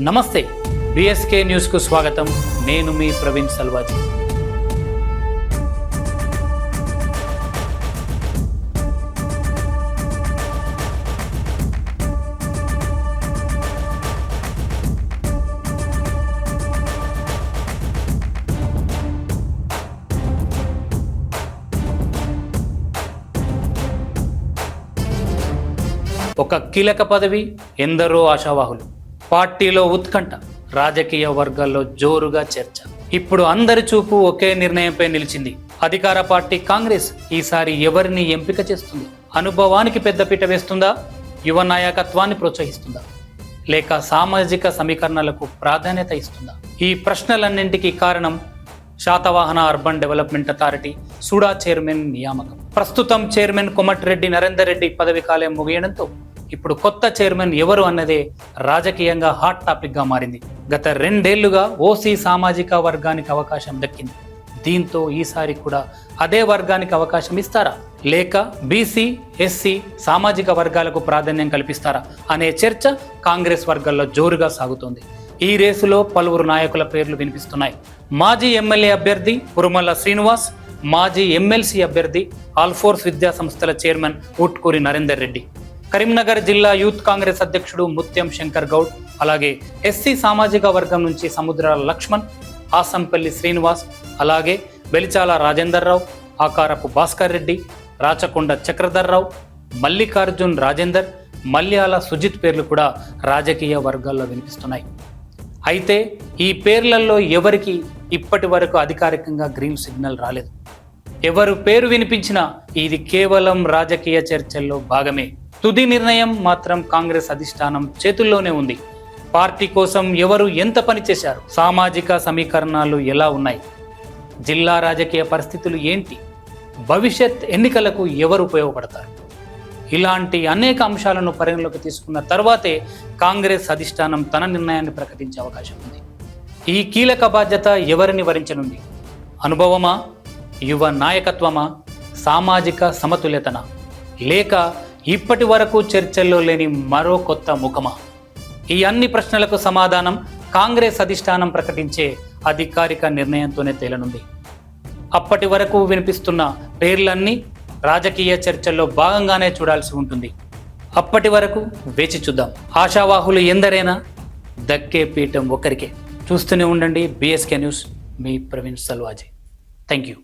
నమస్తే, బిఎస్కే న్యూస్కు స్వాగతం. నేను మీ ప్రవీణ్ సల్వాజీ. ఒక కీలక పదవి, ఎందరో ఆశావాహులు, పార్టీలో ఉత్కంఠ, రాజకీయ వర్గాల్లో జోరుగా చర్చ. ఇప్పుడు అందరి చూపు ఒకే నిర్ణయంపై నిలిచింది. అధికార పార్టీ కాంగ్రెస్ ఈసారి ఎవరిని ఎంపిక చేస్తుంది? అనుభవానికి పెద్దపీట వేస్తుందా? యువ నాయకత్వాన్ని ప్రోత్సహిస్తుందా? లేక సామాజిక సమీకరణలకు ప్రాధాన్యత ఇస్తుందా? ఈ ప్రశ్నలన్నింటికీ కారణం Satavahana urban development authority SUDA chairman నియామకం. ప్రస్తుతం చైర్మన్ కోమటిరెడ్డి నరేందర్ రెడ్డి పదవి కాలం ముగియడంతో ఇప్పుడు కొత్త చైర్మన్ ఎవరు అన్నదే రాజకీయంగా హాట్ టాపిక్ గా మారింది. గత 2 ఏళ్లుగా ఓసీ సామాజిక వర్గానికి అవకాశం దక్కింది. దీంతో ఈసారి కూడా అదే వర్గానికి అవకాశం ఇస్తారా, లేక బీసీ, ఎస్సీ సామాజిక వర్గాలకు ప్రాధాన్యం కల్పిస్తారా అనే చర్చ కాంగ్రెస్ వర్గాల్లో జోరుగా సాగుతోంది. ఈ రేసులో పలువురు నాయకుల పేర్లు వినిపిస్తున్నాయి. మాజీ ఎమ్మెల్యే అభ్యర్థి కురుమల శ్రీనివాస్, మాజీ ఎమ్మెల్సీ అభ్యర్థి ఆల్ఫోర్స్ విద్యా సంస్థల చైర్మన్ ఉట్కూరి నరేందర్ రెడ్డి, కరీంనగర్ జిల్లా యూత్ కాంగ్రెస్ అధ్యక్షుడు ముత్యం శంకర్ గౌడ్, అలాగే ఎస్సీ సామాజిక వర్గం నుంచి సముద్రాల లక్ష్మణ్, ఆసంపల్లి శ్రీనివాస్, అలాగే బెలిచాల రాజేందర్ రావు, ఆకారపు భాస్కర్ రెడ్డి, రాచకొండ చక్రధర్రావు, మల్లికార్జున్ రాజేందర్, మల్యాల సుజిత్ పేర్లు కూడా రాజకీయ వర్గాల్లో వినిపిస్తున్నాయి. అయితే ఈ పేర్లలో ఎవరికి ఇప్పటి వరకు అధికారికంగా గ్రీన్ సిగ్నల్ రాలేదు. ఎవరు పేరు వినిపించినా ఇది కేవలం రాజకీయ చర్చల్లో భాగమే. తుది నిర్ణయం మాత్రం కాంగ్రెస్ అధిష్టానం చేతుల్లోనే ఉంది. పార్టీ కోసం ఎవరు ఎంత పని చేశారు, సామాజిక సమీకరణాలు ఎలా ఉన్నాయి, జిల్లా రాజకీయ పరిస్థితులు ఏంటి, భవిష్యత్ ఎన్నికలకు ఎవరు ఉపయోగపడతారు, ఇలాంటి అనేక అంశాలను పరిగణలోకి తీసుకున్న తర్వాతే కాంగ్రెస్ అధిష్టానం తన నిర్ణయాన్ని ప్రకటించే అవకాశం ఉంది. ఈ కీలక బాధ్యత ఎవరిని వరించనుంది? అనుభవమా, యువ నాయకత్వమా, సామాజిక సమతుల్యతనా, లేక ఇప్పటి వరకు చర్చల్లో లేని మరో కొత్త ముఖమా? ఈ అన్ని ప్రశ్నలకు సమాధానం కాంగ్రెస్ అధిష్టానం ప్రకటించే అధికారిక నిర్ణయంతోనే తేలనుంది. అప్పటి వరకు వినిపిస్తున్న పేర్లన్నీ రాజకీయ చర్చల్లో భాగంగానే చూడాల్సి ఉంటుంది. అప్పటి వరకు వేచి చూద్దాం. ఆశావాహులు ఎందరైనా దక్కే పీఠం ఒకరికే. చూస్తూనే ఉండండి బిఎస్కే న్యూస్. మీ ప్రవీణ్ సల్వాజీ. Thank you.